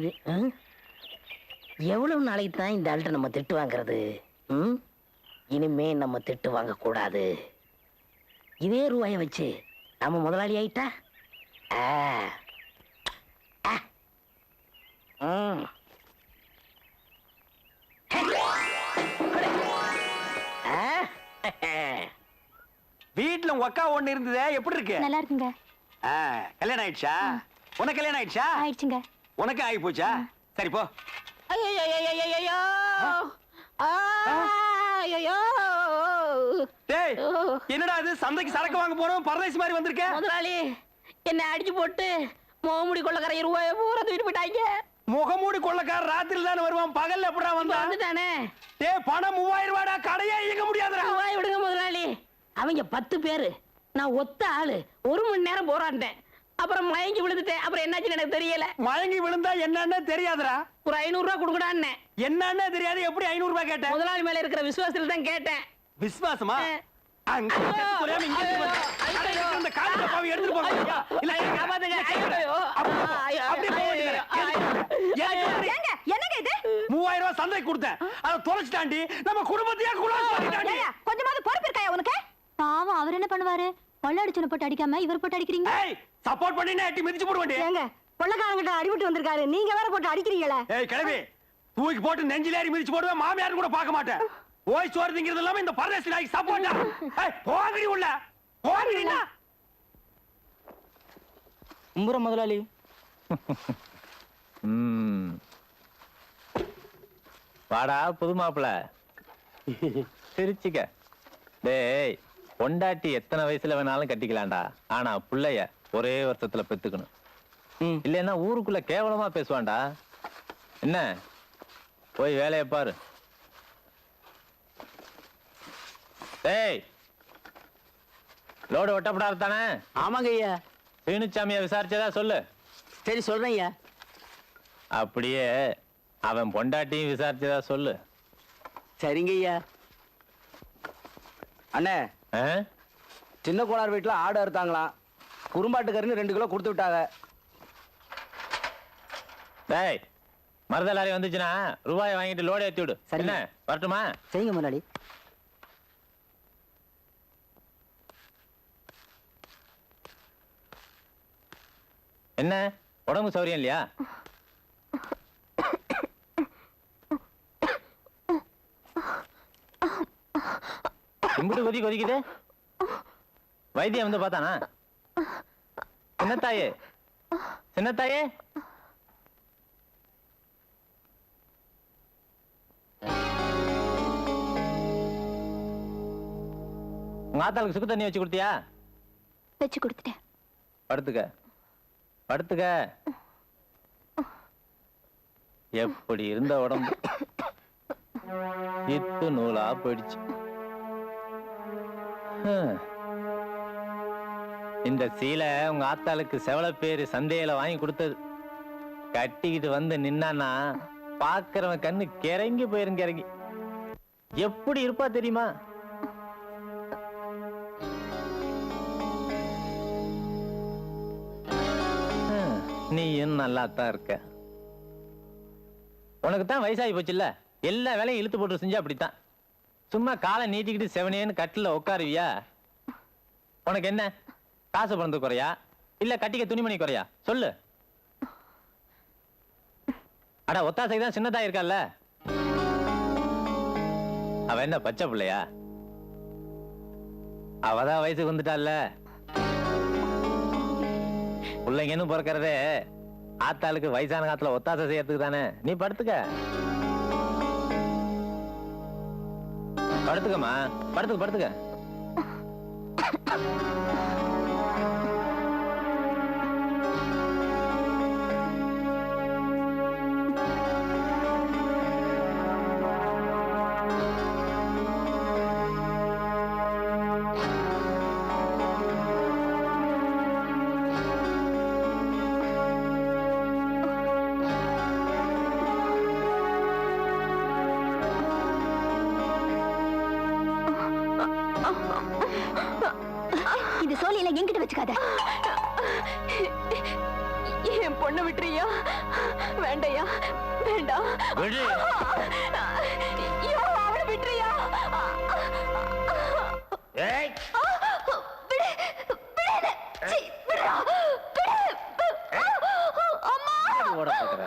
இது? எவ்வளவு நாளைக்கு தான் இந்த ஆள்கிட்ட நம்ம திட்டு வாங்குறது? இனிமே நம்ம திட்டு வாங்க கூடாது. இதே ரூபாயை வச்சு நம்ம முதலாளி ஆயிட்டா வீட்டுல உங்க அக்கா ஒண்ணு இருந்ததே, எப்படி இருக்கு? நல்லா இருக்குங்க. கல்யாணம் ஆயிடுச்சா? உனக்கு கல்யாணம் ஆயிடுச்சா? ஆயிடுச்சுங்க. உனக்கு ஆகி போச்சா? சரி போ. என்னடா இது, சந்தைக்கு சரக்கு வாங்க போறோம் பரதேசி மாதிரி வந்திருக்க? முதலாளி என்ன அடிச்சு போட்டு முகமூடி கொள்ளக்கார ரூபாயை பூரா தூக்கிட்டு போயிட்டாங்க. முகமூடி கொள்ளக்கார ராத்திரில தானே வருவான், பகல்ல எப்படா வந்துட்டானே? பணம் 3000 ரூபாடா, கடையே இயங்க முடியாதுடா. ரூபாய் விடுங்க முதலாளி. அவங்க 10 பேரு, நான் ஒத்த ஆளு. 1 மணி நேரம் போராட்டேன், அப்புறம் மயங்கி விழுந்துட்டேன். அப்புறம் என்னாச்சுன்னு எனக்கு தெரியல. மயங்கி விழுந்தா என்னன்னு தெரியாதுடா. ஒரு 500 ரூபாய் கொடுக்கடான்னு. என்னன்னு தெரியாது, எப்படி 500 ரூபாய் கேட்டேன்? முதலாளி மேல இருக்கிற விசுவாசத்துல தான் கேட்டேன். விசுவாசமா? சந்தை கொடுத்தேன், அதை தொலைச்சிட்டாண்டி. நம்ம குடும்பத்தையே கொஞ்சமாவது பொறுப்பு இருக்காயா உனக்கு? பாவம், அவர் என்ன பண்ணுவாரு? கொள்ள அடிச்சன போட்டு அடிக்காம இவர் போட்டு அடிக்கிறீங்க. சப்போர்ட் பண்ணி எட்டி மிதிச்சு போடுவேன். ஏங்க, கொள்ளக்காரங்கிட்ட அடிபட்டு வந்திருக்காரு, நீங்க வேற போட்டு அடிக்கிறீங்களே. ஏய் கிழவி, தூக்கி போட்டு நெஞ்சில ஏறி மிதிச்சு போடுவேன். மாமியார் கூட பார்க்க மாட்டேன். ஓய் சோறு திங்கிறது இல்லாம இந்த பரதேசி நாய்க்கு சப்போர்ட்டா? போங்கடி உள்ள, போங்கடினா. கும்புற முதலாளி. வாடா புது மாப்பிள, சிரிச்சுக்க. டேய், பொண்டாட்டி எத்தனை வயசுல வேணாலும் கட்டிக்கலாம்டா, ஆனா புள்ளைய ஒரே வருஷத்துல பெத்துக்கணும். இல்லைன்னா ஊருக்குள்ள கேவலமா பேசுவான்டா. என்ன, போய் வேலையை பாரு. டேய், லோடு ஒட்டப்படாது தானே? ஆமாங்க ஐயா. சீனுச்சாமியை விசாரிச்சதா சொல்லு. சரி சொல்றேன் ஐயா. அப்படியே அவன் பொண்டாட்டியும் விசாரிச்சதா சொல்லு. சரிங்க ஐயா. அண்ணே, சின்ன கோளார் வீட்டுல ஆடு அறுத்தாங்களாம், குறும்பாட்டுக்கறின்னு 2 கிலோ கொடுத்து விட்டாங்க. டேய், மருதலாரி வந்துச்சுன்னா ரூபாய் வாங்கிட்டு லோடு ஏத்தி விடு. என்ன, வரட்டுமா? சரிங்க முதலாளி. என்ன, உடம்பு சௌரியம் இல்லையா? இம்புட்டு கொதிக்குது. வைத்தியம் வந்து பார்த்தானா? சின்னத்தாயே, சின்னத்தாயே, உங்க ஆத்தாளுக்கு சுக்கு தண்ணி வச்சு கொடுத்தியா? வச்சு கொடுத்துட்டேன். படுத்துக்க, படுத்துக்க. எப்படி இருந்த உடம்பு இத்து நூலா போயிடுச்சு. இந்த சீலை உங்க ஆத்தாளுக்கு செவல பேரு சந்தையில வாங்கி கொடுத்தது. கட்டிக்கிட்டு வந்து நின்னானா பாக்குறவன் கண்ணு கிறங்கி போயிரும். கிறங்கி எப்படி இருப்பா தெரியுமா? நீயும் நல்லாத்தான் இருக்க. உனக்கு தான் வயசாகி போச்சுல்ல, எல்லா வேலையும் இழுத்து போட்டு செஞ்சா அப்படித்தான். சும்மா காலை நீட்டிக்கிட்டு செவனேன்னு கட்டில உட்காருவியா? உனக்கு என்ன, காசு பணத்து குறையா இல்ல கட்டிக்க துணிமணி குறையா? சொல்லு. அட, ஒத்தாசைக்கு தான் சின்னதா இருக்கல்ல. அவ என்ன பச்சை பிள்ளையா? அவதான் வயசுக்கு வந்துட்டால. பிள்ளைங்கன்னு பிறக்கிறதே ஆத்தாளுக்கு வயசான காலத்துல ஒத்தாசை செய்யறதுக்கு தானே. நீ படுத்துக்க, படுத்துக்கம்மா, படுத்துக்க, படுத்துக்க. இந்த சோழியில என்கிட்ட வச்சுக்காத. என் பொண்ணு விட்டுறியா? வேண்டையா வேண்டாம் விடு. ஐயோ அவளை விட்டுறியா ஏய் ஓட பாக்குற